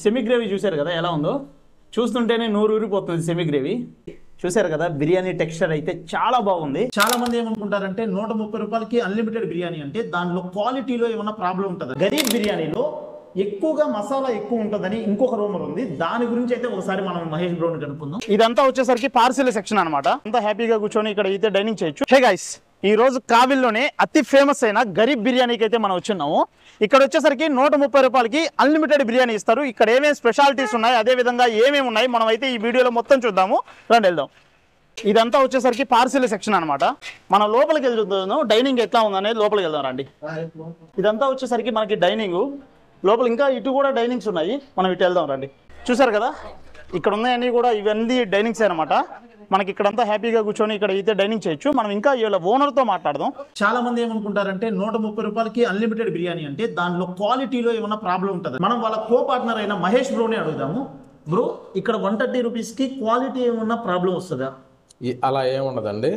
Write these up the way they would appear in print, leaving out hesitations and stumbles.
Semi gravy చూశారు కదా ఎలా ఉందో, చూస్తుంటేనే నోరు ఊరిపోతుంది. సెమీ గ్రేవీ చూశారు కదా, బిర్యానీ టెక్స్చర్ అయితే చాలా బాగుంది. చాలా మంది ఏమనుకుంటారంటే 130 రూపాయలకి అన్లిమిటెడ్ బిర్యానీ అంటే దానిలో క్వాలిటీలో ఏమన్నా ప్రాబ్లం ఉంటుంది. గరీబ్ బిర్యానీలో ఎక్కువగా మసాలా ఎక్కువ ఉంటుందని ఇంకొక రూమర్ ఉంది. దాని గురించి అయితే ఒకసారి మనం మహేష్ బ్రోని కనుక్కుందాం. ఇదంతా వచ్చేసరికి పార్సిల్ సెక్షన్ అనమాట. అంతా హ్యాపీగా కూర్చొని ఇక్కడ అయితే డైనింగ్ చేయొచ్చు. హే గైస్, ఈ రోజు కావిల్లోనే అతి ఫేమస్ అయిన గరీబ్ బిర్యానీకి అయితే మనం వచ్చున్నాము. ఇక్కడ వచ్చేసరికి 130 రూపాయలకి అన్లిమిటెడ్ బిర్యానీ ఇస్తారు. ఇక్కడ ఏమేమి స్పెషాలిటీస్ ఉన్నాయి, అదే విధంగా ఏమేమి ఉన్నాయి మనం అయితే ఈ వీడియోలో మొత్తం చూద్దాము. రండి వెళ్దాం. ఇదంతా వచ్చేసరికి పార్సిల్ సెక్షన్ అనమాట. మనం లోపలికి వెళ్తున్నాం, డైనింగ్ ఎట్లా ఉందనేది లోపలికి వెళ్దాం రండి. ఇదంతా వచ్చేసరికి మనకి డైనింగ్, లోపల ఇంకా ఇటు కూడా డైనింగ్స్ ఉన్నాయి. మనం ఇటు వెళ్దాం రండి. చూసారు కదా, ఇక్కడ ఉన్నాయన్నీ కూడా ఇవన్నీ డైనింగ్స్ అనమాట. మనకి ఇక్కడంతా హ్యాపీగా కూర్చొని ఇక్కడ అయితే డైనింగ్ చేయొచ్చు. మనం ఇంకా వీళ్ళ ఓనర్తో మాట్లాడదాం. చాలా మంది ఏమనుకుంటారంటే 130 రూపాయలకి అన్లిమిటెడ్ బిర్యానీ అంటే దానిలో క్వాలిటీలో ఏమన్నా ప్రాబ్లం ఉంటుంది. మనం వాళ్ళ కో పార్ట్నర్ అయిన మహేష్ బ్రోని అడుగుదాము. బ్రో, ఇక్కడ 130 రూపీస్కి క్వాలిటీ ఏమన్నా ప్రాబ్లం వస్తుందా? అలా ఏముండదండి.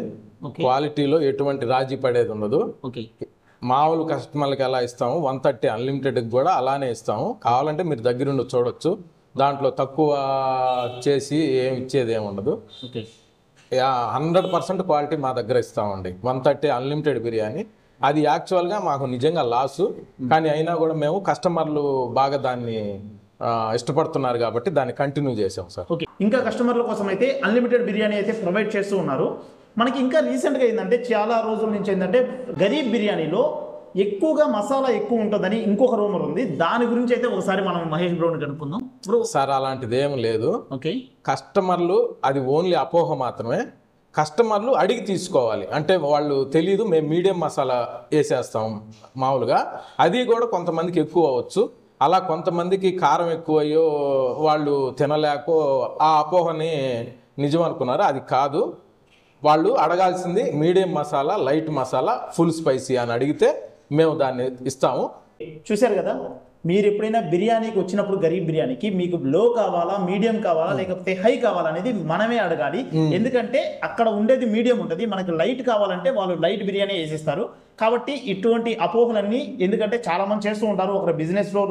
క్వాలిటీలో ఎటువంటి రాజీ పడేది ఉండదు. మామూలు కస్టమర్లకి ఎలా ఇస్తాము 130 అన్లిమిటెడ్కి కూడా అలానే ఇస్తాము. కావాలంటే మీరు దగ్గరుండి చూడొచ్చు. దాంట్లో తక్కువ చేసి ఏమి ఇచ్చేది ఏమి ఉండదు. 100% క్వాలిటీ మా దగ్గర ఇస్తామండి. 130 అన్లిమిటెడ్ బిర్యానీ అది యాక్చువల్గా మాకు నిజంగా లాసు, కానీ అయినా కూడా మేము కస్టమర్లు బాగా దాన్ని ఇష్టపడుతున్నారు కాబట్టి దాన్ని కంటిన్యూ చేసాం సార్. ఓకే, ఇంకా కస్టమర్ల కోసం అయితే అన్లిమిటెడ్ బిర్యానీ అయితే ప్రొవైడ్ చేస్తూ ఉన్నారు. మనకి ఇంకా రీసెంట్గా ఏంటంటే చాలా రోజుల నుంచి ఏంటంటే గరీబ్ బిర్యానీలో ఎక్కువగా మసాలా ఎక్కువ ఉంటుందని ఇంకొక రూమర్ ఉంది. దాని గురించి అయితే ఒకసారి మనం మహేష్ బ్రోని కనుక్కుందాం. బ్రో సార్, అలాంటిది ఏం లేదు. ఓకే, కస్టమర్లు అది ఓన్లీ అపోహ మాత్రమే. కస్టమర్లు అడిగి తీసుకోవాలి. అంటే వాళ్ళు తెలియదు మేము మీడియం మసాలా వేసేస్తాం మామూలుగా, అది కూడా కొంతమందికి ఎక్కువ అవ్వచ్చు. అలా కొంతమందికి కారం ఎక్కువయ్యో వాళ్ళు తినలేకో ఆ అపోహని నిజం అనుకున్నారు. అది కాదు. వాళ్ళు అడగాల్సింది medium masala, light masala, full spicy అని అడిగితే మేము దాన్ని ఇస్తాము. చూశారు కదా, మీరు ఎప్పుడైనా బిర్యానీకి వచ్చినప్పుడు గరీబ్ బిర్యానీకి మీకు లో కావాలా, మీడియం కావాలా, లేకపోతే హై కావాలా అనేది మనమే అడగాలి. ఎందుకంటే అక్కడ ఉండేది మీడియం ఉంటుంది, మనకి లైట్ కావాలంటే వాళ్ళు లైట్ బిర్యానీ వేసిస్తారు. కాబట్టి ఇటువంటి అపోహలన్నీ, ఎందుకంటే చాలా మంది చేస్తూ ఉంటారు, ఒక బిజినెస్లో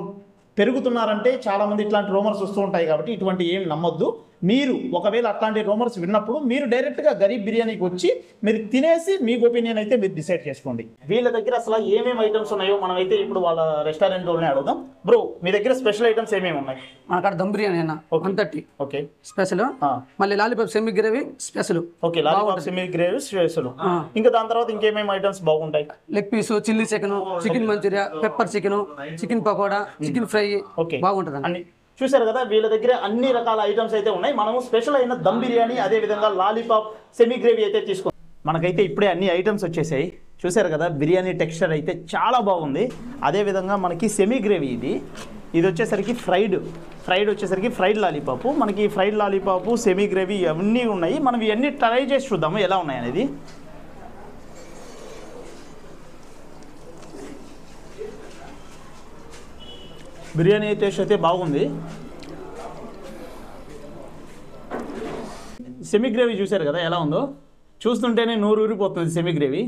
పెరుగుతున్నారంటే చాలా మంది ఇట్లాంటి రూమర్స్ వస్తూ ఉంటాయి. కాబట్టి ఇటువంటి ఏం నమ్మొద్దు. మీరు ఒకవేళ అట్లాంటి రూమర్స్ విన్నప్పుడు మీరు డైరెక్ట్గా గరీబ్ బిర్యానీకి వచ్చి మీరు తినేసి మీకు ఒపీనియన్ అయితే మీరు డిసైడ్ చేసుకోండి. వీళ్ళ దగ్గర అసలు ఏమేమి ఐటమ్స్ ఉన్నాయో మనం అయితే ఇప్పుడు వాళ్ళ రెస్టారెంట్ వాళ్ళని అడుగుదాం. బ్రో, మీ దగ్గర స్పెషల్ ఐటమ్స్ ఏమేమి ఉన్నాయి? అక్కడ దమ్ బిర్యానీ అన్న 130 ఓకే స్పెషల్, మళ్ళీ lollipop semi gravy special. Okay, lollipop semi gravy special. ఇంకా దాని తర్వాత ఇంకేమేమి ఐటమ్స్ బాగుంటాయి? Leg piece, chilli chicken, chicken Manchuria, pepper chicken, chicken pakoda, chicken fry బాగుంటుంది అన్ని. చూసారు కదా, వీళ్ళ దగ్గర అన్ని రకాల ఐటమ్స్ అయితే ఉన్నాయి. మనము స్పెషల్ అయిన దమ్ బిర్యానీ, అదే విధంగా లాలీపాప్ సెమీ గ్రేవీ అయితే తీసుకున్నాం. మనకైతే ఇప్పుడే అన్ని ఐటమ్స్ వచ్చేసాయి. చూసారు కదా, బిర్యానీ టెక్స్చర్ అయితే చాలా బాగుంది. అదేవిధంగా మనకి సెమీ గ్రేవీ ఇది వచ్చేసరికి ఫ్రైడ్ వచ్చేసరికి ఫ్రైడ్ లాలీపాపు. మనకి ఫ్రైడ్ లాలీపాపు, సెమీ గ్రేవీ అవన్నీ ఉన్నాయి. మనం ఇవన్నీ ట్రై చేసి చూద్దాము ఎలా ఉన్నాయి అనేది. బిర్యానీ టేస్ట్ అయితే బాగుంది. సెమీ గ్రేవీ చూశారు కదా ఎలా ఉందో, చూస్తుంటేనే నోరు ఊరిపోతుంది. సెమీ గ్రేవీ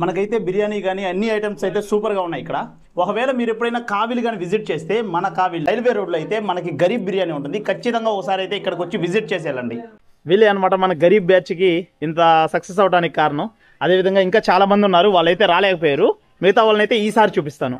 మనకైతే బిర్యానీ కానీ అన్ని ఐటమ్స్ అయితే సూపర్గా ఉన్నాయి ఇక్కడ. ఒకవేళ మీరు ఎప్పుడైనా కావిలి కానీ విజిట్ చేస్తే, మన కావిలి రైల్వే రోడ్లో అయితే మనకి గరీబ్ బిర్యానీ ఉంటుంది. ఖచ్చితంగా ఒకసారి అయితే ఇక్కడికి వచ్చి విజిట్ చేసేయాలండి. వీళ్ళే అనమాట మన గరీబ్ బ్యాచ్కి ఇంత సక్సెస్ అవడానికి కారణం. అదేవిధంగా ఇంకా చాలామంది ఉన్నారు, వాళ్ళైతే రాలేకపోయారు. మిగతా వాళ్ళనైతే ఈసారి చూపిస్తాను.